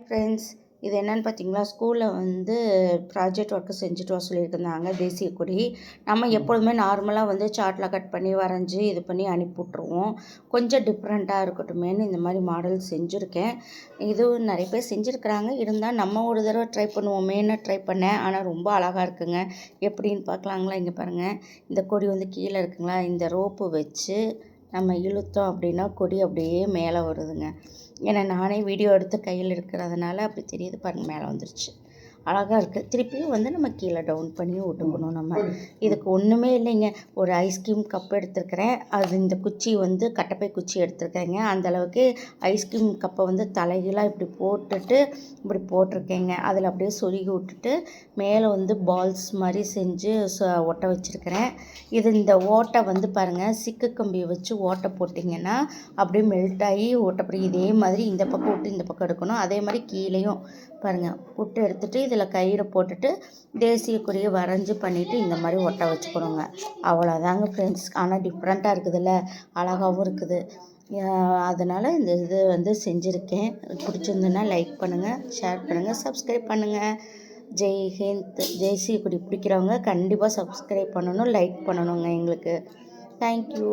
Friends, இது என்னன்னு பார்த்தீங்களா, ஸ்கூலில் வந்து ப்ராஜெக்ட் ஒர்க்கு செஞ்சுட்டு வர சொல்லியிருந்தாங்க. தேசிய கொடி நம்ம எப்பொழுதுமே நார்மலாக வந்து சார்ட்டில் கட் பண்ணி வரைஞ்சி இது பண்ணி அனுப்பிவிட்ருவோம். கொஞ்சம் டிஃப்ரெண்ட்டாக இருக்கட்டுமேன்னு இந்த மாதிரி மாடல் செஞ்சுருக்கேன். இதுவும் நிறைய பேர் செஞ்சுருக்குறாங்க. இருந்தால் நம்ம ஒரு தடவை ட்ரை பண்ணுவோமேன்னு ட்ரை பண்ணேன். ஆனால் ரொம்ப அழகாக இருக்குங்க. எப்படின்னு பார்க்கலாங்களா? இங்கே பாருங்கள், இந்த கொடி வந்து கீழே இருக்குங்களா, இந்த ரோப்பு வச்சு நம்ம இழுத்தோம் அப்படின்னா கொடி அப்படியே மேலே வருதுங்க. ஏன்னா நானே வீடியோ எடுத்து கையில் இருக்கிறதுனால அப்படி தெரியுது பாருங்கள், மேலே வந்துருச்சு. அழகாக இருக்குது. திருப்பியும் வந்து நம்ம கீழே டவுன் பண்ணி விட்டுக்கணும். நம்ம இதுக்கு ஒன்றுமே இல்லைங்க. ஒரு ஐஸ்கிரீம் கப் எடுத்துருக்கிறேன். அது இந்த குச்சி வந்து கட்டப்பை குச்சி எடுத்துருக்கேங்க. அந்தளவுக்கு ஐஸ்கிரீம் கப்பை வந்து தலைகீழாக இப்படி போட்டுட்டு இப்படி போட்டிருக்கேங்க. அதில் அப்படியே சொருகி விட்டுட்டு மேலே வந்து பால்ஸ் மாதிரி செஞ்சு ஒட்ட வச்சுருக்கிறேன். இது இந்த ஓட்டை வந்து பாருங்கள், சிக்கு கம்பியை வச்சு ஓட்டை போட்டிங்கன்னா அப்படியே மெல்ட் ஆகி ஓட்டப்படி இதே மாதிரி இந்த பக்கம் விட்டு இந்த பக்கம் எடுக்கணும். அதே மாதிரி கீழேயும் பாருங்கள் விட்டு எடுத்துகிட்டு இதில் கயிறை போட்டுட்டு தேசிய கொடியை வரைஞ்சி பண்ணிவிட்டு இந்த மாதிரி ஒட்ட வச்சுக்கணுங்க. அவ்வளோதாங்க ஃப்ரெண்ட்ஸ். ஆனால் டிஃப்ரெண்ட்டாக இருக்குதுல்ல, அழகாகவும் இருக்குது. அதனால் இந்த இது வந்து செஞ்சுருக்கேன். பிடிச்சிருந்துன்னா லைக் பண்ணுங்கள், ஷேர் பண்ணுங்கள், சப்ஸ்கிரைப் பண்ணுங்கள். ஜெய் ஹிந்த். தேசிய கொடி பிடிக்கிறவங்க கண்டிப்பாக சப்ஸ்கிரைப் பண்ணணும், லைக் பண்ணணுங்க எங்களுக்கு. தேங்க்யூ.